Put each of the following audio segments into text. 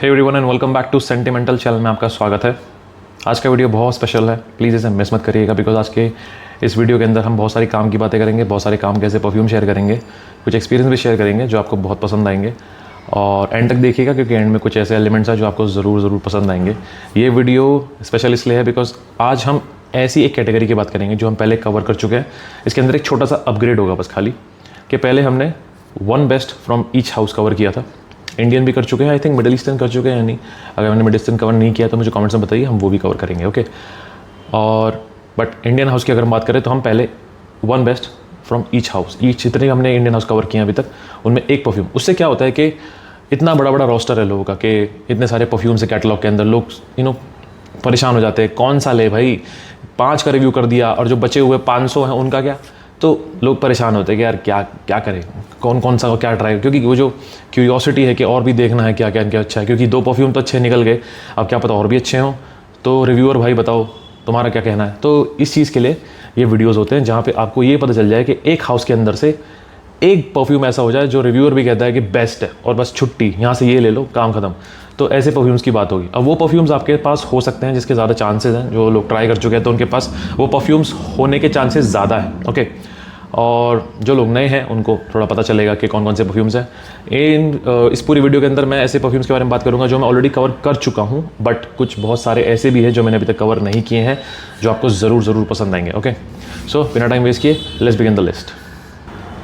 Hey everyone and welcome back to sentimental channel में आपका स्वागत है। आज का वीडियो बहुत स्पेशल है, प्लीज़ इसे मिस मत करिएगा बिकॉज आज के इस वीडियो के अंदर हम बहुत सारी काम की बातें करेंगे, बहुत सारे काम कैसे परफ्यूम शेयर करेंगे, कुछ एक्सपीरियंस भी शेयर करेंगे जो आपको बहुत पसंद आएंगे और एंड तक देखिएगा क्योंकि एंड में कुछ ऐसे एलिमेंट्स हैं जो आपको ज़रूर पसंद आएंगे। ये वीडियो स्पेशल इसलिए है बिकॉज आज हम ऐसी एक कैटेगरी की बात करेंगे जो हम पहले कवर कर चुके हैं। इसके अंदर एक छोटा सा अपग्रेड होगा बस खाली कि पहले हमने one best from each house cover किया था, इंडियन भी कर चुके हैं, आई थिंक मिडिल ईस्टर्न कर चुके हैं या नहीं। अगर मैंने मिडिल ईस्टर्न कवर नहीं किया तो मुझे कमेंट्स में बताइए, हम वो भी कवर करेंगे ओके। और बट इंडियन हाउस की अगर हम बात करें तो हम पहले one best from each house, each जितने हमने इंडियन हाउस कवर किए हैं अभी तक उनमें एक परफ्यूम। उससे क्या होता है कि इतना बड़ा रोस्टर है लोगों का कि इतने सारे परफ्यूम से कैटलॉग के अंदर लोग परेशान हो जाते हैं, कौन सा ले भाई, 5 का रिव्यू कर दिया और जो बचे हुए 500 हैं उनका क्या। तो लोग परेशान होते हैं कि यार क्या करें, कौन सा क्या ट्राई, क्योंकि वो जो क्यूरियोसिटी है कि और भी देखना है क्या अच्छा है, क्योंकि 2 परफ्यूम तो अच्छे निकल गए, अब क्या पता और भी अच्छे हों। तो रिव्यूअर भाई बताओ तुम्हारा क्या कहना है। तो इस चीज़ के लिए ये वीडियोज़ होते हैं जहाँ पे आपको ये पता चल जाए कि एक हाउस के अंदर से एक परफ्यूम ऐसा हो जाए जो रिव्यूअर भी कहता है कि बेस्ट है और बस छुट्टी, यहाँ से ये ले लो, काम ख़त्म। तो ऐसे परफ्यूम्स की बात होगी। अब वो परफ्यूम्स आपके पास हो सकते हैं जिसके ज़्यादा चांसेस हैं, जो लोग ट्राई कर चुके हैं तो उनके पास वो परफ्यूम्स होने के चांसेस ज़्यादा हैं ओके। और जो लोग नए हैं उनको थोड़ा पता चलेगा कि कौन कौन से परफ्यूम्स हैं। इस पूरी वीडियो के अंदर मैं ऐसे परफ्यूम्स के बारे में बात करूंगा जो मैं ऑलरेडी कवर कर चुका हूं, बट कुछ बहुत सारे ऐसे भी हैं जो मैंने अभी तक कवर नहीं किए हैं जो आपको ज़रूर पसंद आएंगे ओके। सो बिना टाइम वेस्ट किए लेट्स बिगिन द लिस्ट।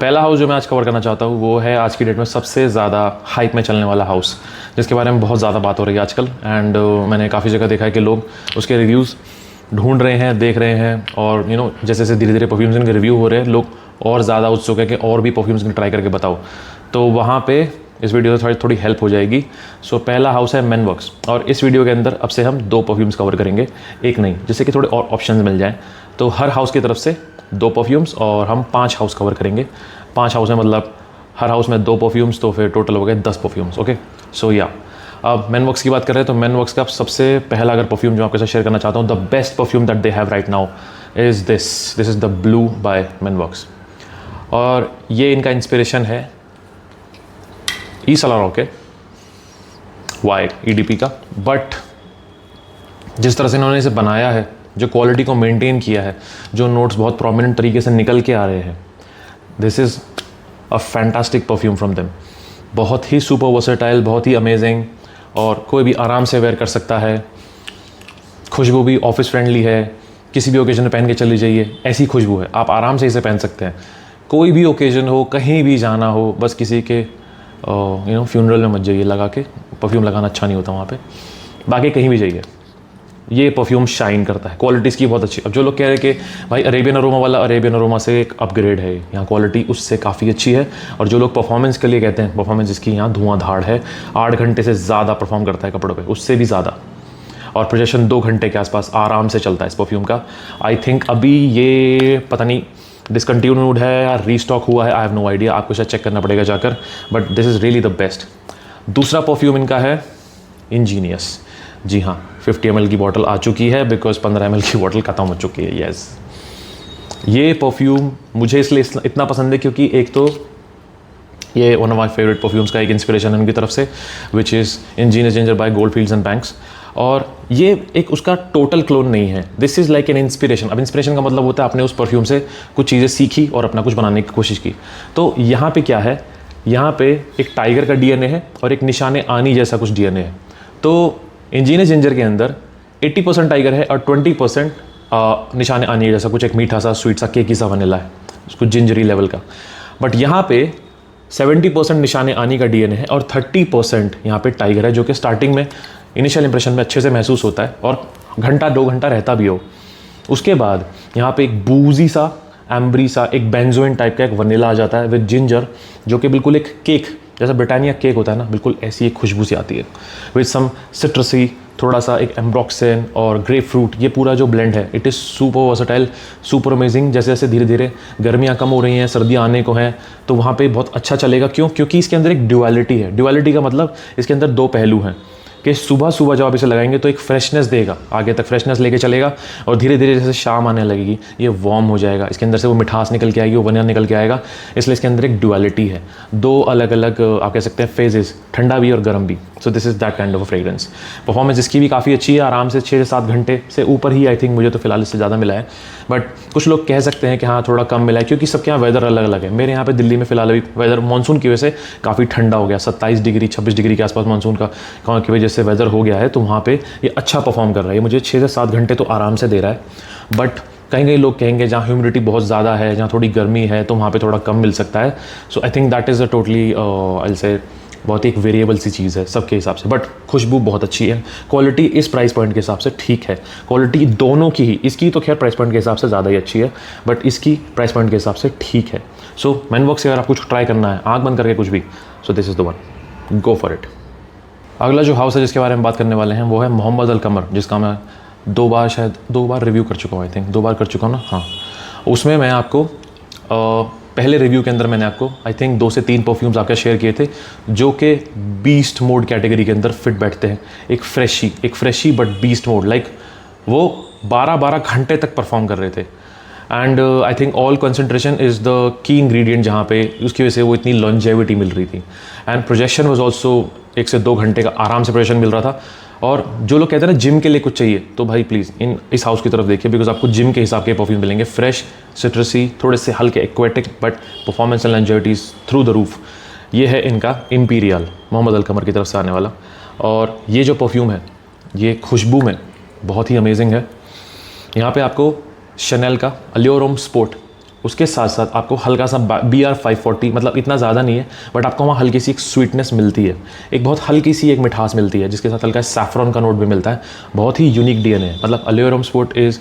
पहला हाउस जो मैं आज कवर करना चाहता हूँ वो है आज की डेट में सबसे ज़्यादा हाइप में चलने वाला हाउस, जिसके बारे में बहुत ज़्यादा बात हो रही है आजकल। एंड मैंने काफ़ी जगह देखा है कि लोग उसके रिव्यूज़ ढूंढ रहे हैं, देख रहे हैं, और जैसे जैसे धीरे धीरे परफ्यूम्स के रिव्यू हो रहे हैं, लोग और ज़्यादा उत्सुक है कि और भी परफ्यूम्स ट्राई करके बताओ। तो वहाँ पे इस वीडियो से थोड़ी हेल्प हो जाएगी। सो पहला हाउस है मैनवर्क्स, और इस वीडियो के अंदर अब से हम 2 परफ्यूम्स कवर करेंगे, एक नहीं, जिससे कि थोड़े और ऑप्शंस मिल जाएँ। तो हर हाउस की तरफ से 2 परफ्यूम्स और हम 5 हाउस कवर करेंगे। 5 हाउस है मतलब हर हाउस में 2 परफ्यूम्स, तो फिर टोटल हो गए 10 परफ्यूम्स ओके। सो या अब मैनवर्क्स की बात कर रहे हैं तो मैनवर्क्स का सबसे पहला अगर परफ्यूम जो आपके साथ शेयर करना चाहता हूँ, the best perfume that they have right now is this is the blue by Manworks. और ये इनका इंस्पिरेशन है ई सलारो के वाई ईडीपी का, बट जिस तरह से इन्होंने इसे बनाया है, जो क्वालिटी को मेंटेन किया है, जो नोट्स बहुत प्रोमिनेंट तरीके से निकल के आ रहे हैं, this is a fantastic perfume from them. बहुत ही सुपर वर्सेटाइल, बहुत ही अमेजिंग, और कोई भी आराम से वेयर कर सकता है। खुशबू भी ऑफिस फ्रेंडली है, किसी भी ओकेजन में पहन के चली जाइए, ऐसी खुशबू है, आप आराम से इसे पहन सकते हैं। कोई भी ओकेजन हो, कहीं भी जाना हो, बस किसी के फ्यूनरल में मत जाइए लगा के, परफ्यूम लगाना अच्छा नहीं होता वहाँ पे, बाकी कहीं भी जाइए ये परफ्यूम शाइन करता है, क्वालिटी इसकी बहुत अच्छी। अब जो लोग कह रहे हैं कि भाई अरेबियन अरोमा वाला अरेबियन अरोमा से एक अपग्रेड है, यहाँ क्वालिटी उससे काफ़ी अच्छी है। और जो लोग परफॉर्मेंस के लिए कहते हैं, परफॉर्मेंस इसकी यहाँ धुआंधार है, 8 घंटे से ज़्यादा परफॉर्म करता है कपड़ों पे, उससे भी ज़्यादा, और प्रोजेक्शन 2 घंटे के आसपास आराम से चलता है इस परफ्यूम का। आई थिंक अभी ये पता नहीं डिसकंटिन्यूड है या रीस्टॉक हुआ है, आई हैव नो आइडिया, आपको शायद चेक करना पड़ेगा जाकर, but this is really the best. दूसरा परफ्यूम इनका है इंजीनियस। जी हाँ, 50 ml की बॉटल आ चुकी है बिकॉज 15 ml की बॉटल ख़त्म हो चुकी है। येस, ये परफ्यूम मुझे इसलिए इतना पसंद है क्योंकि एक तो ये one of my favourite perfumes का एक इंस्पिरेशन है उनकी तरफ से, which is ingenious ginger by Goldfields and Banks. और ये एक उसका टोटल क्लोन नहीं है, this is like an inspiration. अब इंस्पिरेशन का मतलब होता है आपने उस परफ्यूम से कुछ चीज़ें सीखी और अपना कुछ बनाने की कोशिश की। तो यहाँ पे क्या है, यहाँ पे एक टाइगर का DNA है और एक निशाने आनी जैसा कुछ DNA है। तो इंजीनियस जिंजर के अंदर 80% टाइगर है और 20% निशाने आनी जैसा कुछ एक मीठा सा, स्वीट सा, केकी सा वनीला है, उसको जिंजरी लेवल का। बट यहाँ पे 70% निशाने आनी का DNA है और 30% यहाँ पे टाइगर है, जो कि स्टार्टिंग में इनिशियल इंप्रेशन में अच्छे से महसूस होता है और घंटा 2 घंटा रहता भी हो। उसके बाद यहाँ पे एक बूजी सा, एम्ब्री सा, एक बेंजोइन टाइप का एक वनीला आ जाता है विद जिंजर, जो कि बिल्कुल एक केक जैसा ब्रिटानिया केक होता है ना, बिल्कुल ऐसी एक खुशबू सी आती है विद सम सिट्रसी, थोड़ा सा एक एम्ब्रोक्सेन और ग्रेप फ्रूट। ये पूरा जो ब्लेंड है it is super versatile, super amazing. जैसे जैसे धीरे धीरे गर्मियाँ कम हो रही हैं, सर्दियाँ आने को हैं, तो वहाँ पे बहुत अच्छा चलेगा। क्यों? क्योंकि इसके अंदर एक ड्युअलिटी है। ड्युअलिटी का मतलब इसके अंदर 2 पहलू हैं कि सुबह सुबह जब आप इसे लगाएंगे तो एक फ्रेशनेस देगा, आगे तक फ्रेशनेस लेके चलेगा, और धीरे धीरे जैसे शाम आने लगेगी ये वार्म हो जाएगा, इसके अंदर से वो मिठास निकल के आएगी, वो वनीला निकल के आएगा। इसलिए इसके अंदर एक ड्युअलिटी है, 2 अलग अलग आप कह सकते हैं फेजेस, ठंडा भी और गर्म भी। So this is that kind of a fragrance. Performance इसकी भी काफ़ी अच्छी है, आराम से 6 से 7 घंटे से ऊपर ही आई थिंक, मुझे तो फिलहाल इससे ज़्यादा मिला है। बट कुछ लोग कह सकते हैं कि हाँ थोड़ा कम मिला है, क्योंकि सबके यहाँ वेदर अलग अलग है। मेरे यहाँ पे दिल्ली में फिलहाल अभी वेदर मानसून की वजह से काफ़ी ठंडा हो गया, 27 डिग्री 26 डिग्री के आसपास मानसून का की वजह से वेदर हो गया है, तो वहाँ पर ये अच्छा परफॉर्म कर रहा है। मुझे 6 से 7 घंटे तो आराम से दे रहा है। बट कहीं लोग कहेंगे जहाँ ह्यूमिडिटी बहुत ज़्यादा है, जहाँ थोड़ी गर्मी है, तो वहाँ पे थोड़ा कम मिल सकता है। So I think that is a totally I say बहुत ही एक वेरिएबल सी चीज़ है सबके हिसाब से। बट खुशबू बहुत अच्छी है। क्वालिटी इस प्राइस पॉइंट के हिसाब से ठीक है, क्वालिटी दोनों की ही, इसकी तो खैर प्राइस पॉइंट के हिसाब से ज़्यादा ही अच्छी है, बट इसकी प्राइस पॉइंट के हिसाब से ठीक है। सो मैनवॉक से अगर आपको ट्राई करना है आँख बंद करके कुछ भी, so this is the one, go for it. अगला जो हाउस है जिसके बारे में बात करने वाले हैं वो है मोहम्मद अल कमर, जिसका मैं दो बार रिव्यू कर चुका हूँ, आई थिंक 2 बार कर चुका हूँ ना, हाँ। उसमें मैं आपको पहले रिव्यू के अंदर मैंने आपको आई थिंक 2 से 3 परफ्यूम्स आपके शेयर किए थे, जो कि बीस्ट मोड कैटेगरी के अंदर फिट बैठते हैं। एक freshie but beast mode, like वो 12-12 घंटे तक परफॉर्म कर रहे थे। And I think all concentration is the key ingredient, जहाँ पे उसकी वजह से वो इतनी लॉन्जेविटी मिल रही थी। एंड प्रोजेक्शन वाज ऑल्सो 1 से 2 घंटे का आराम से प्रोजेक्शन मिल रहा था। और जो लोग कहते हैं ना जिम के लिए कुछ चाहिए, तो भाई प्लीज़ इस हाउस की तरफ देखिए, बिकॉज आपको जिम के हिसाब के परफ्यूम मिलेंगे। फ्रेश, सिट्रसी, थोड़े से हल्के aquatic, but performance and longevities through the roof. ये है इनका इम्पीरियल, मोहम्मद अल कमर की तरफ से आने वाला। और ये जो परफ्यूम है ये खुशबू में बहुत ही अमेजिंग है। यहाँ पे आपको शनेल का अलियोरम स्पोर्ट, उसके साथ साथ आपको हल्का सा BR 540, मतलब इतना ज़्यादा नहीं है, बट आपको वहाँ हल्की सी एक स्वीटनेस मिलती है, एक बहुत हल्की सी एक मिठास मिलती है, जिसके साथ हल्का सैफ्रॉन का नोट भी मिलता है। बहुत ही यूनिक DNA है। मतलब अलियोरम sport is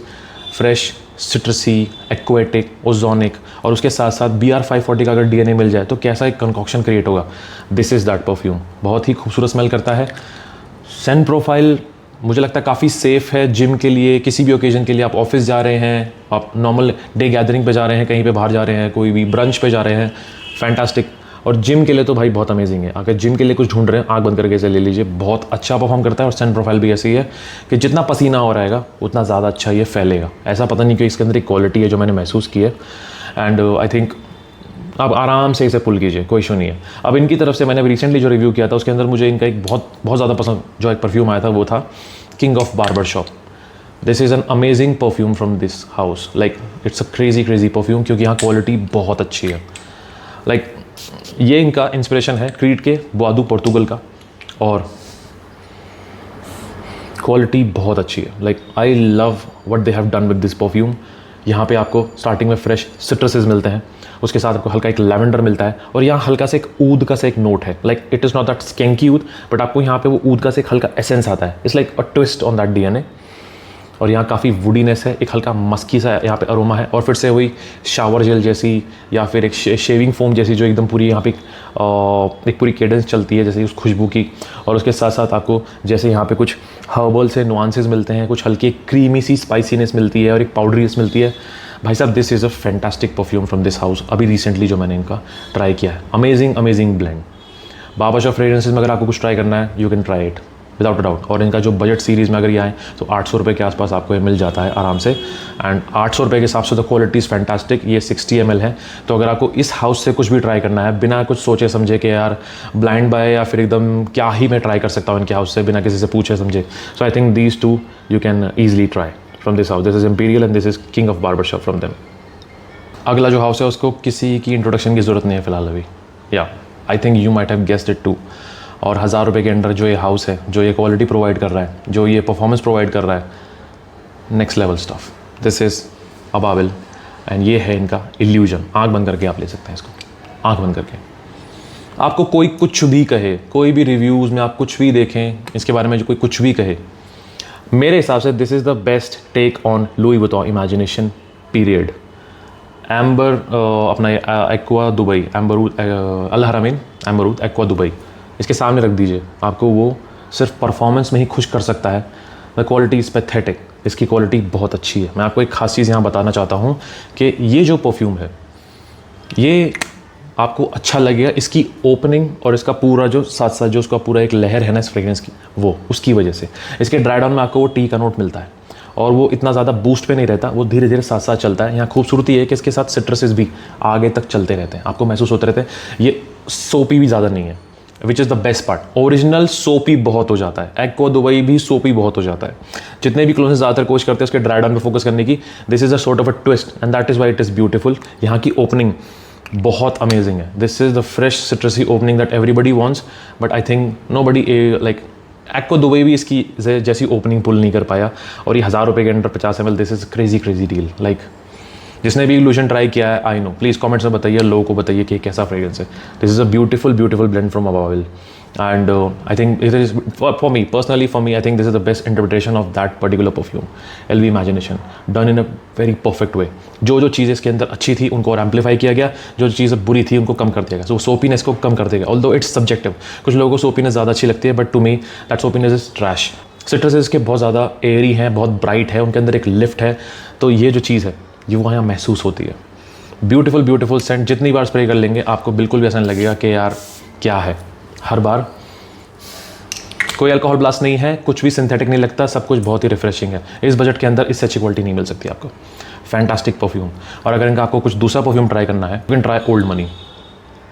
fresh, citrusy, aquatic, ozonic, और उसके साथ साथ BR 540 का अगर DNA मिल जाए तो कैसा एक कंकॉक्शन क्रिएट होगा। This is that perfume. बहुत ही खूबसूरत स्मेल करता है। सेंट प्रोफाइल मुझे लगता है काफ़ी सेफ़ है जिम के लिए, किसी भी ओकेजन के लिए। आप ऑफिस जा रहे हैं, आप नॉर्मल डे गैदरिंग पे जा रहे हैं, कहीं पे बाहर जा रहे हैं, कोई भी ब्रंच पे जा रहे हैं, फैंटास्टिक। और जिम के लिए तो भाई बहुत अमेजिंग है। अगर जिम के लिए कुछ ढूंढ रहे हैं, आँख बंद करके इसे ले लीजिए, बहुत अच्छा परफॉर्म करता है। और सेंट प्रोफाइल भी ऐसी है कि जितना पसीना हो रहेगा उतना ज़्यादा अच्छा ये फैलेगा। ऐसा पता नहीं कि इसके अंदर एक क्वालिटी है जो मैंने महसूस की है। एंड आई थिंक आप आराम से इसे पुल कीजिए, कोई इशू नहीं है। अब इनकी तरफ से मैंने रिसेंटली जो रिव्यू किया था उसके अंदर मुझे इनका एक बहुत ज़्यादा पसंद जो एक परफ्यूम आया था वो था king of Barber shop. This is an amazing perfume from this house. Like it's a crazy perfume, क्योंकि यहाँ क्वालिटी बहुत अच्छी है। लाइक ये इनका इंस्पिरेशन है क्रीड के बुआदू पोर्तुगल का, और क्वालिटी बहुत अच्छी है। Like I love what they have done with this perfume. यहाँ पे आपको स्टार्टिंग में फ्रेश सिट्रसेस मिलते हैं, उसके साथ आपको हल्का एक लेवेंडर मिलता है, और यहाँ हल्का से एक ऊद का से एक नोट है। Like it is not that skanky ऊद, बट आपको यहाँ पे वो ऊद का से एक हल्का एसेंस आता है। It's like a twist on that DNA। और यहाँ काफ़ी वुडीनेस है, एक हल्का मस्की सा यहाँ पे अरोमा है, और फिर से वही शावर जेल जैसी या फिर एक शेविंग फोम जैसी जो एकदम पूरी यहाँ पे एक पूरी केडेंस चलती है जैसे उस खुशबू की। और उसके साथ साथ आपको जैसे यहाँ पे कुछ हर्बल से नुआंसेस मिलते हैं, कुछ हल्की क्रीमी सी स्पाइसीनेस मिलती है और एक पाउडरीनेस मिलती है। भाई साहब this is a fantastic perfume from this house. अभी रिसेंटली जो मैंने इनका ट्राई किया है, अमेजिंग ब्लेंड। बाबा शॉप फ्रेग्रेंसेस में अगर आपको कुछ ट्राई करना है, you can try it without a doubt. और इनका जो बजट सीरीज़ में अगर ये आए तो 800 रुपये के आसपास आपको ये मिल जाता है आराम से। एंड 800 रुपये के हिसाब से तो क्वालिटी इज़ फैंटास्टिक। ये 60 ml है, तो अगर आपको इस हाउस से कुछ भी ट्राई करना है बिना कुछ सोचे समझे कि यार ब्लाइंड बाय या फिर एकदम क्या ही मैं ट्राई कर सकता हूँ इनके हाउस से बिना किसी से पूछे समझे, so I think these two you can easily try from this house. This is Imperial and this is King of Barber Shop from them. अगला जो हाउस है उसको किसी की इंट्रोडक्शन की ज़रूरत नहीं है फ़िलहाल अभी, या I think you might have guessed it too. और 1000 रुपये के अंडर जो ये हाउस है, जो ये क्वालिटी प्रोवाइड कर रहा है, जो ये परफॉर्मेंस प्रोवाइड कर रहा है, next level stuff. This is Ababil and ये है इनका इल्यूजन। आँख बंद करके आप ले सकते हैं इसको, आँख बंद करके। आपको कोई कुछ भी कहे, कोई भी रिव्यूज़ में आप कुछ भी देखें इसके बारे में, जो कोई कुछ भी कहे, मेरे हिसाब से this is the best take on Louis Vuitton imagination period. Amber अपना aqua Dubai, amber oud Al Haramain amber oud aqua Dubai, इसके सामने रख दीजिए, आपको वो सिर्फ परफॉर्मेंस में ही खुश कर सकता है। द क्वालिटी इज़ पैथेटिक, इसकी क्वालिटी बहुत अच्छी है। मैं आपको एक खास चीज़ यहाँ बताना चाहता हूँ कि ये जो परफ्यूम है ये आपको अच्छा लगेगा इसकी ओपनिंग और इसका पूरा जो साथ साथ जो उसका पूरा एक लहर है ना इस फ्रेग्रेंस की, वो उसकी वजह से। इसके ड्राई डाउन में आपको वो टी का नोट मिलता है और वो इतना ज़्यादा बूस्ट पे नहीं रहता, वो धीरे धीरे साथ साथ चलता है। यहाँ खूबसूरती है कि इसके साथ सिट्रसेस भी आगे तक चलते रहते हैं, आपको महसूस होते रहते हैं। ये सोपी भी ज़्यादा नहीं है, which is the best part. Original सोपी बहुत हो जाता है, एक्वा दुबई भी सोपी बहुत हो जाता है। जितने भी क्लोजेस ज़्यादातर कोशिश करते हैं उसके ड्राई डाउन पे फोकस करने की, this is a sort of a twist and that is why it is beautiful. यहाँ की ओपनिंग बहुत अमेजिंग है। This is the fresh citrusy opening that everybody wants, but I think nobody like aqua Dubai भी इसकी जैसी opening पुल नहीं कर पाया। और ये 1000 रुपये के under 50 ml, this is crazy crazy deal. Like जिसने भी इल्यूशन ट्राई किया है, आई नो, प्लीज़ कमेंट्स में बताइए, लोगों को बताइए कि कैसा फ्रेग्रेंस है। This is a beautiful beautiful blend from अबाविल and I think it is for me personally, for me I think this is the best interpretation of that particular perfume, LV imagination, done in a very perfect way. जो जो चीज़ें इसके अंदर अच्छी थी उनको और एम्पलीफाई किया गया, जो चीज़ें बुरी थी उनको कम कर दिया गया। सो सोपीनेस को कम कर देगा, ऑल्दो इट्स सब्जेक्टिव। कुछ लोगों को सोपीनेस ज़्यादा अच्छी लगती है, but to me that soapiness is trash. Citruses के बहुत ज़्यादा एयरी हैं, बहुत ब्राइट है, उनके अंदर एक लिफ्ट है, तो ये जो चीज़ है ये वहाँ महसूस होती है। ब्यूटीफुल ब्यूटीफुल सेंट, जितनी बार स्प्रे कर लेंगे आपको बिल्कुल भी ऐसा नहीं लगेगा कि यार क्या है। हर बार कोई अल्कोहल ब्लास्ट नहीं है, कुछ भी सिंथेटिक नहीं लगता, सब कुछ बहुत ही रिफ्रेशिंग है। इस बजट के अंदर इससे अच्छी क्वालिटी नहीं मिल सकती आपको। Fantastic perfume. और अगर इनका आपको कुछ दूसरा परफ्यूम ट्राई करना है, you can try old money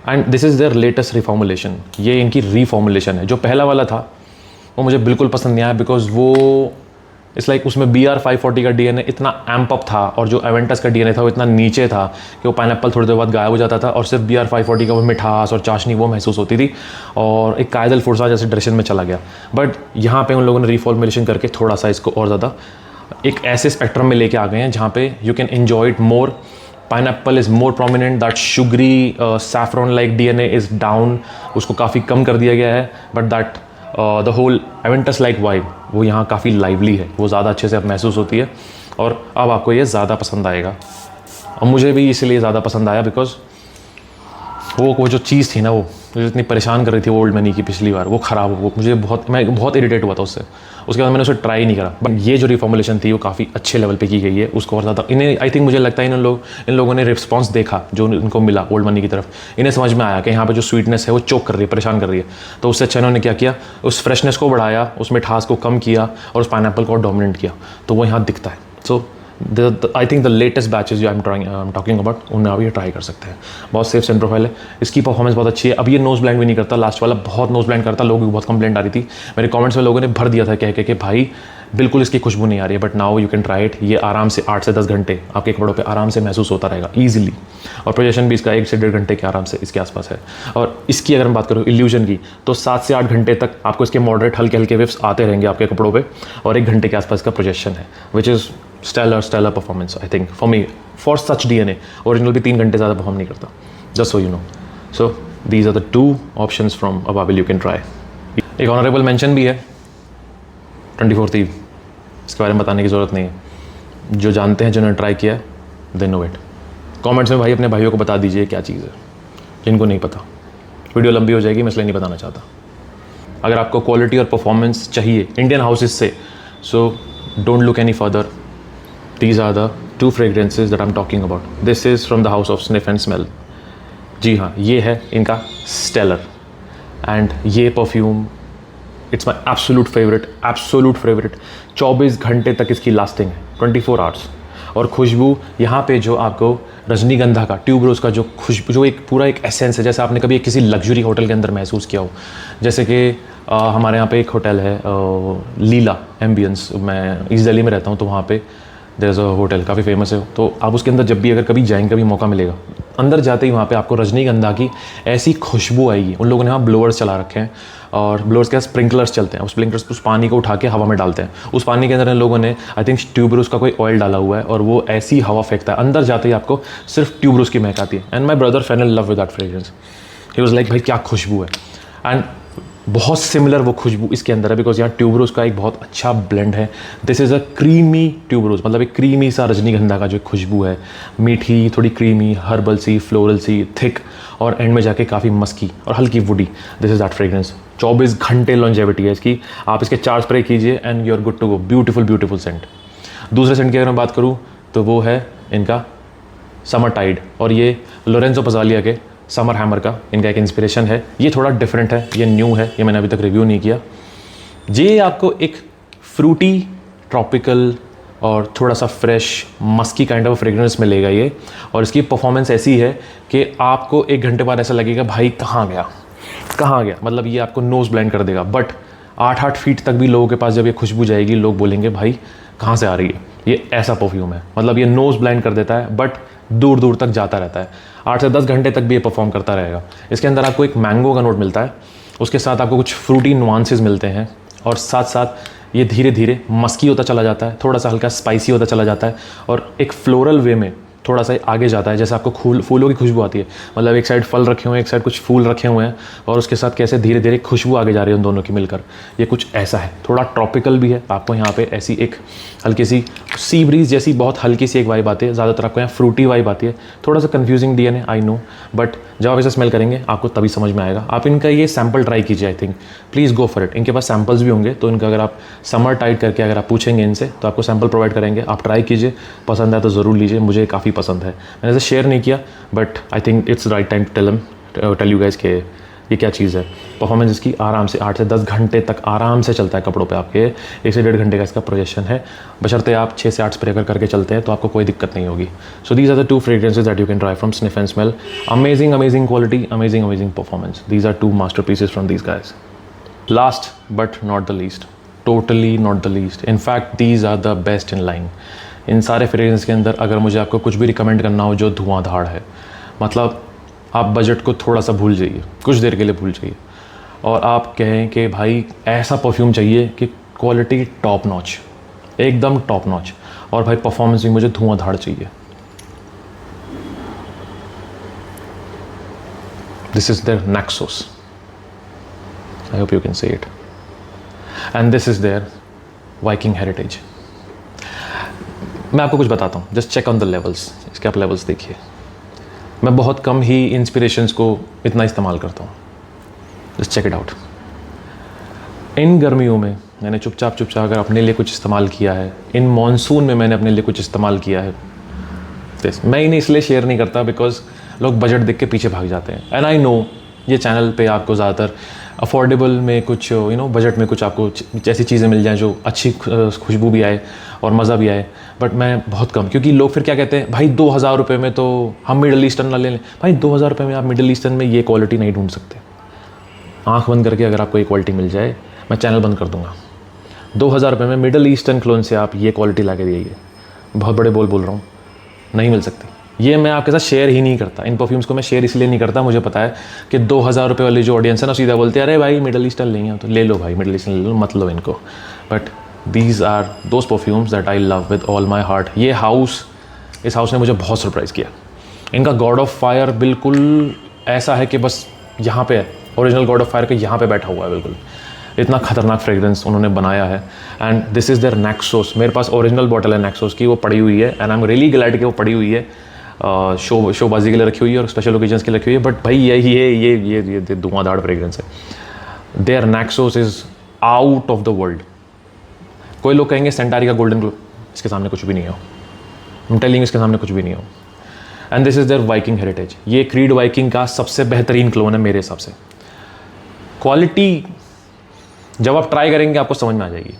and this is there latest रिफॉर्मुलेशन। ये इनकी रीफॉर्मुलेशन है। जो पहला वाला था वो मुझे बिल्कुल पसंद नहीं आया, बिकॉज वो इट्स लाइक उसमें BR 540 का DNA इतना एम्प अप था और जो एवेंटस का DNA था वो इतना नीचे था कि वो पाइनएप्पल थोड़ी देर बाद गायब हो जाता था और सिर्फ BR 540 का वो मिठास और चाशनी वो महसूस होती थी और एक कायदल फुर्सा जैसे डायरेक्शन में चला गया। बट यहाँ पे उन लोगों ने रिफॉर्मुलेशन करके थोड़ा सा इसको और ज़्यादा एक ऐसे स्पेक्ट्रम में लेके आ गए हैं जहाँ पे you can enjoy it more. Pineapple is more prominent, that sugary saffron like DNA is down, उसको काफ़ी कम कर दिया गया है। But that the whole Aventus like vibe वो यहाँ काफ़ी लाइवली है, वो ज़्यादा अच्छे से अब महसूस होती है और अब आपको ये ज़्यादा पसंद आएगा। और मुझे भी इसलिए ज़्यादा पसंद आया बिकॉज वो जो चीज़ थी ना, वो मुझे इतनी परेशान कर रही थी ओल्ड मनी की पिछली बार, वो ख़राब हो, मैं बहुत इरिटेट हुआ था उससे। उसके बाद मैंने उसे ट्राई नहीं करा। बट ये जो रिफॉर्मुलेशन थी वो काफ़ी अच्छे लेवल पे की गई है, उसको और ज़्यादा इन्हें आई थिंक मुझे लगता है इन लोगों ने रिस्पॉन्स देखा जो इनको मिला ओल्ड मनी की तरफ। इन्हें समझ में आया कि यहाँ पे जो स्वीटनेस है वो चोक कर रही है, परेशान कर रही है। तो उससे अच्छा इन्होंने क्या किया, उस फ्रेशनेस को बढ़ाया, उस मिठास को कम किया और उस पाइनएप्पल को डोमिनेट किया, तो वो यहाँ दिखता है। So I think the latest batches जो आई एम टॉकिंग अबाउट, उन्हें आप ये ट्राई कर सकते हैं। बहुत सेफ सेंट प्रोफाइल है, इसकी परफॉर्मेंस बहुत अच्छी है। अब ये नोज ब्लाइंड भी नहीं करता, लास्ट वाला बहुत नोज ब्लाइंड करता, लोगों की बहुत कंप्लेंट आ रही थी। मेरे कमेंट्स में लोगों ने भर दिया था कह के भाई बिल्कुल इसकी खुशबू नहीं आ रही है। But now you can try it. ये आराम से 8 से 10 घंटे आपके कपड़ों पे आराम से महसूस होता रहेगा ईजिली। और प्रोजेक्शन भी इसका 1 से 1.5 घंटे के आराम से इसके आसपास है। और इसकी अगर मैं बात करूँ इल्यूजन की, तो 7 से 8 घंटे तक आपको इसके मॉडरेट हल्के हल्के वेव्स आते रहेंगे आपके कपड़ों पे और 1 घंटे के आसपास का प्रोजेक्शन है, which is stellar performance I think for me for such DNA। Original भी 3 घंटे ज़्यादा परफॉर्म नहीं करता, just so you know. So these are the 2 options from अबाविल यू कैन ट्राई। एक ऑनरेबल मेंशन भी है 24 ईव, इसके बारे में बताने की ज़रूरत नहीं है। जो जानते हैं, जिन्होंने ट्राई किया दे नो इट। कमेंट्स में भाई अपने भाइयों को बता दीजिए क्या चीज़ है, जिनको नहीं पता। वीडियो लंबी हो जाएगी, मैं इसलिए नहीं बताना चाहता। अगर आपको क्वालिटी और परफॉर्मेंस चाहिए इंडियन हाउसेज से, so don't look any further. These are the 2 fragrances that I'm talking about. This is from the house of Sniff and Smell. जी हाँ, ये है इनका स्टेलर एंड ये perfume it's my absolute favourite. 24 घंटे तक इसकी lasting है, 24 आवर्स। और खुशबू यहाँ पे जो आपको रजनीगंधा का ट्यूबरोज का जो खुशबू, जो एक पूरा एक एसेंस है, जैसे आपने कभी किसी लग्जरी होटल के अंदर महसूस किया हो। जैसे कि हमारे यहाँ पे एक होटल है लीला एम्बियंस, मैं ईस्ट दिल्ली में रहता हूँ, तो वहाँ पे देयर इज़ अ होटल काफ़ी फेमस है। तो आप उसके अंदर जब भी अगर कभी जाएंगे, कभी मौका मिलेगा, अंदर जाते ही वहाँ पे आपको रजनीगंधा की ऐसी खुशबू आएगी। उन लोगों ने वहाँ ब्लोअर्स चला रखे हैं और ब्लोअर्स के स्प्रिंकलर्स चलते हैं। उस स्प्रिंकलर्स उस पानी को उठा के हवा में डालते हैं। उस पानी के अंदर इन लोगों ने आई थिंक ट्यूबरोज का कोई ऑयल डाला हुआ है और वो ऐसी हवा फेंकता है, अंदर जाते ही आपको सिर्फ ट्यूबरोज की महक आती है। And my brother fail in love with that fragrance. He was like भाई क्या खुशबू है। एंड बहुत सिमिलर वो खुशबू इसके अंदर है, बिकॉज यहाँ ट्यूबरोज का एक बहुत अच्छा ब्लेंड है। This is a creamy tuberose, मतलब एक क्रीमी सा रजनीगंधा का जो खुशबू है, मीठी, थोड़ी क्रीमी, हर्बल सी, फ्लोरल सी, थिक और एंड में जाके काफ़ी मस्की और हल्की woody. This is that fragrance. 24 घंटे लॉन्जेविटी है इसकी। आप इसके 4 स्प्रे कीजिए and you are good to go. Beautiful scent. दूसरे सेंट की अगर मैं बात करूँ तो वो है इनका समर टाइड, और ये लोरेंजो पजालिया के समर हैमर का इनका एक इंस्पिरेशन है। ये थोड़ा डिफरेंट है, ये न्यू है, ये मैंने अभी तक रिव्यू नहीं किया। ये आपको एक फ्रूटी, ट्रॉपिकल और थोड़ा सा fresh musky kind of fragrance मिलेगा ये। और इसकी परफॉर्मेंस ऐसी है कि आपको 1 घंटे बाद ऐसा लगेगा भाई कहाँ गया। कहाँ गया, मतलब ये आपको नोज ब्लाइंड कर देगा। बट 8-8 फीट तक भी लोगों के पास जब ये खुशबू जाएगी, लोग बोलेंगे भाई कहाँ से आ रही है, ये ऐसा परफ्यूम है। मतलब ये नोज ब्लाइंड कर देता है, बट दूर दूर तक जाता रहता है। 8 से 10 घंटे तक भी ये परफॉर्म करता रहेगा। इसके अंदर आपको एक मैंगो का नोट मिलता है, उसके साथ आपको कुछ फ्रूटी नुआंसेस मिलते हैं, और साथ साथ ये धीरे धीरे मस्की होता चला जाता है, थोड़ा सा हल्का स्पाइसी होता चला जाता है, और एक फ्लोरल वे में थोड़ा सा आगे जाता है। जैसे आपको फूलों की खुशबू आती है, मतलब एक साइड फल रखे हुए हैं, एक साइड कुछ फूल रखे हुए हैं, और उसके साथ कैसे धीरे धीरे खुशबू आगे जा रही है उन दोनों की मिलकर। ये कुछ ऐसा है, थोड़ा ट्रॉपिकल भी है। आपको यहाँ पे ऐसी एक हल्की सी सी ब्रीज जैसी बहुत हल्की सी एक वाइब आती है, ज़्यादातर आपको यहाँ फ्रूटी वाइब आती है। थोड़ा सा confusing DNA, I know, but जब आप इसे स्मेल करेंगे आपको तभी समझ में आएगा। आप इनका ये सैम्पल ट्राई कीजिए, I think please go for it. इनके पास सैम्पल्स भी होंगे, तो इनका अगर आप समर टाइट करके अगर आप पूछेंगे इनसे तो आपको सैम्पल प्रोवाइड करेंगे। आप ट्राई कीजिए, पसंद आए तो ज़रूर लीजिए। मुझे काफ़ी पसंद है, मैंने इसे शेयर नहीं किया, but I think it's right time to tell you guys कि ये क्या चीज़ है। परफॉर्मेंस इसकी आराम से 8 से 10 घंटे तक आराम से चलता है कपड़ों पे आपके। 1 से 1.5 घंटे का इसका प्रोजेक्शन है, बशर्ते आप 6 से 8 स्प्रे करके चलते हैं तो आपको कोई दिक्कत नहीं होगी। So these are the 2 fragrances that you can try from Sniff and Smell. Amazing quality, amazing performance. These are 2 masterpieces from these guys. Last but not the least, totally not the least, in fact these are the best in line. इन सारे fragrance के अंदर अगर मुझे आपको कुछ भी recommend करना हो जो धुआंधार है, मतलब आप बजट को थोड़ा सा भूल जाइए, कुछ देर के लिए भूल जाइए, और आप कहें कि भाई ऐसा परफ्यूम चाहिए कि क्वालिटी टॉप नॉच, एकदम टॉप नॉच, और भाई परफॉर्मेंस भी मुझे धुआंधार चाहिए। This is their Nexos, I hope you can say it, and this is their Viking Heritage. मैं आपको कुछ बताता हूँ, just check on the levels. इसके आप लेवल्स देखिए। मैं बहुत कम ही इंस्पिरेशंस को इतना इस्तेमाल करता हूँ, जस्ट चेक इट आउट। इन गर्मियों में मैंने चुपचाप अगर अपने लिए कुछ इस्तेमाल किया है, इन मॉनसून में मैंने अपने लिए कुछ इस्तेमाल किया है। मैं इन्हें इसलिए शेयर नहीं करता बिकॉज लोग बजट देख के पीछे भाग जाते हैं, एंड आई नो ये चैनल पे आपको ज़्यादातर अफोर्डेबल में कुछ बजट में कुछ आपको ऐसी चीज़ें मिल जाएं जो अच्छी खुशबू भी आए और मज़ा भी आए, बट मैं बहुत कम, क्योंकि लोग फिर क्या कहते हैं, भाई 2000 रुपये में तो हम मिडल ईस्टर्न ना ले लें। भाई 2000 रुपये में आप मिडल ईस्टर्न में ये क्वालिटी नहीं ढूंढ सकते। आँख बंद करके अगर आपको ये क्वालिटी मिल जाए, मैं चैनल बंद कर दूँगा। 2000 रुपये में मिडल ईस्टर्न क्लोन से आप ये क्वालिटी ला के दिए, बहुत बड़े बोल रहा हूँ, नहीं मिल सकती। ये मैं आपके साथ शेयर ही नहीं करता। इन परफ्यूम्स को मैं शेयर इसलिए नहीं करता, मुझे पता है कि 2000 रुपये वाली जो ऑडियंस है ना, सीधा बोलते हैं अरे भाई मिडल ईस्टर्न लेंगे तो ले लो भाई, मिडल ईस्टर्न ले लो, मत लो इनको। But these are those perfumes that I love with all my heart. ये इस हाउस ने मुझे बहुत सरप्राइज़ किया। इनका गॉड ऑफ फायर बिल्कुल ऐसा है कि बस यहाँ पे है, ओरिजिनल गॉड ऑफ फायर के यहाँ पे बैठा हुआ है बिल्कुल। इतना खतरनाक फ्रेग्रेंस उन्होंने बनाया है, एंड दिस इज़ देयर नेक्सोस। मेरे पास ओरिजिनल बॉटल है नेक्सोस की, वो पड़ी हुई है, and I am really glad कि वो पड़ी हुई है। शोबाजी के लिए रखी हुई है और स्पेशल ओकेजन्स के लिए रखी हुई है। बट भाई ये धुआंधार फ्रेग्रेंस है। Their Nexos is out of the world. कोई लोग कहेंगे सेंटारी का गोल्डन ग्लो, इसके सामने कुछ भी नहीं हो। आई एम टेलिंग, इसके सामने कुछ भी नहीं हो। And this is their Viking heritage. ये क्रीड वाइकिंग का सबसे बेहतरीन क्लोन है मेरे हिसाब से। क्वालिटी जब आप ट्राई करेंगे आपको समझ में आ जाएगी।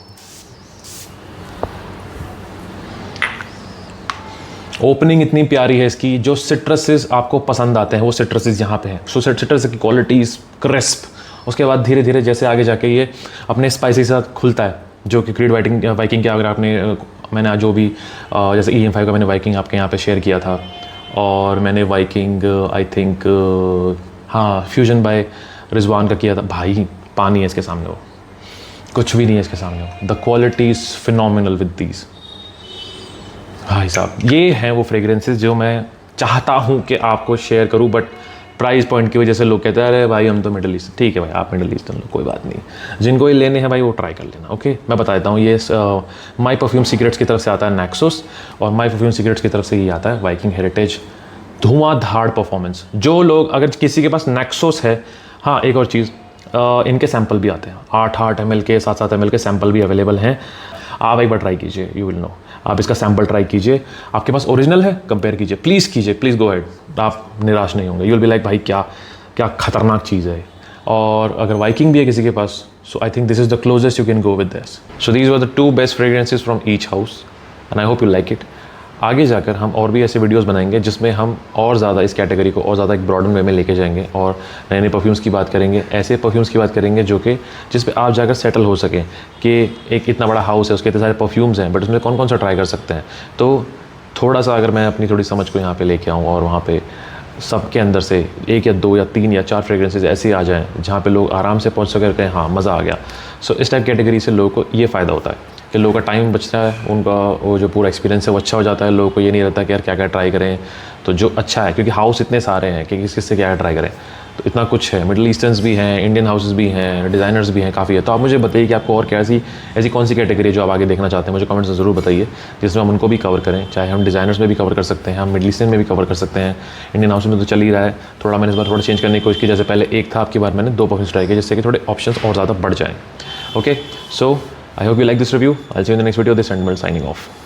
ओपनिंग इतनी प्यारी है इसकी, जो सिट्रसेस आपको पसंद आते हैं वो सिट्रसेस यहाँ पे हैं। सो सिट्रस की क्वालिटी इज क्रिस्प। उसके बाद धीरे धीरे जैसे आगे जाके ये अपने स्पाइसी के साथ खुलता है, जो कि क्रीड वाइकिंग के अगर मैंने जो भी जैसे EM5 का मैंने वाइकिंग आपके यहाँ पे शेयर किया था, और मैंने Viking I think fusion by Rizwan का किया था। भाई पानी है इसके सामने, वो कुछ भी नहीं है इसके सामने। The quality is phenomenal with these. भाई साहब ये हैं वो फ्रेग्रेंसेस जो मैं चाहता हूँ कि आपको शेयर करूँ, बट प्राइस पॉइंट की वजह से लोग कहते हैं अरे भाई हम तो मिडल ईस्ट। ठीक है भाई, आप मिडल ईस्टर्न लो, कोई बात नहीं। जिनको ये लेने हैं भाई वो ट्राई कर लेना। ओके, मैं बता देता हूँ, ये माई परफ्यूम सीक्रेट्स की तरफ से आता है नेक्सोस, और माई परफ्यूम सीक्रेट्स की तरफ से ये आता है वाइकिंग हेरिटेज। धुआंधार परफॉर्मेंस। जो लोग, अगर किसी के पास नेक्सोस है, हाँ एक और चीज़, इनके सैंपल भी आते हैं, 8 ml के 7 ml के सैंपल भी अवेलेबल हैं। आप एक बार ट्राई कीजिए, यू विल नो। आप इसका सैंपल ट्राई कीजिए, आपके पास ओरिजिनल है, कंपेयर कीजिए, प्लीज़ कीजिए, प्लीज़ गो हेड। आप निराश नहीं होंगे, यू विल बी लाइक भाई क्या खतरनाक चीज़ है। और अगर वाइकिंग भी है किसी के पास, so I think this is the closest you can go with this. So these were the 2 best fragrances from each house, and I hope you like it. आगे जाकर हम और भी ऐसे वीडियोस बनाएंगे जिसमें हम और ज़्यादा इस कैटेगरी को और ज़्यादा एक ब्रॉडन वे में लेके जाएंगे और नए नए परफ्यूम्स की बात करेंगे, ऐसे परफ्यूम्स की बात करेंगे जो कि जिस पे आप जाकर सेटल हो सकें कि एक इतना बड़ा हाउस है, उसके इतने सारे परफ्यूम्स हैं, बट उसमें कौन कौन सा ट्राई कर सकते हैं। तो थोड़ा सा अगर मैं अपनी थोड़ी समझ को यहाँ पे लेके आऊँ और वहाँ पे सबके अंदर से 1 या 2 या 3 या 4 फ्रेग्रेंसेस ऐसे आ जाएँ जहाँ पे लोग आराम से पहुँच सके, कहें हाँ मज़ा आ गया। सो इस टाइप कैटेगरी से लोगों को ये फ़ायदा होता है कि लोगों का टाइम बचता है, उनका वो जो पूरा एक्सपीरियंस है वो अच्छा हो जाता है। लोगों को ये नहीं रहता कि यार क्या क्या ट्राई करें, तो जो अच्छा है, क्योंकि हाउस इतने सारे हैं कि किस किस से क्या ट्राई करें, तो इतना कुछ है। मिडिल ईस्टर्न्स भी हैं, इंडियन हाउसेस भी हैं, डिज़ाइनर्स भी हैं, काफ़ी है। तो आप मुझे बताइए कि आपको और कैसी ऐसी कौन सी कैटेगरी है जो आप आगे देखना चाहते हैं, मुझे कमेंट्स में ज़रूर बताइए, जिसमें हम उनको भी कवर करें। चाहे हम डिज़ाइनर्स में भी कवर कर सकते हैं, हम मिडिल ईस्टर्न में भी कवर कर सकते हैं, इंडियन हाउस में तो चल ही रहा है। थोड़ा मैंने इस बार थोड़ा चेंज करने की कोशिश की, जैसे पहले एक था, आपकी बार मैंने 2 परफ्यूम्स ट्राई किए, जिससे कि थोड़े ऑप्शंस और ज़्यादा बढ़ जाएँ। Okay, so I hope you like this review. I'll see you in the next video. This is Anmol signing off.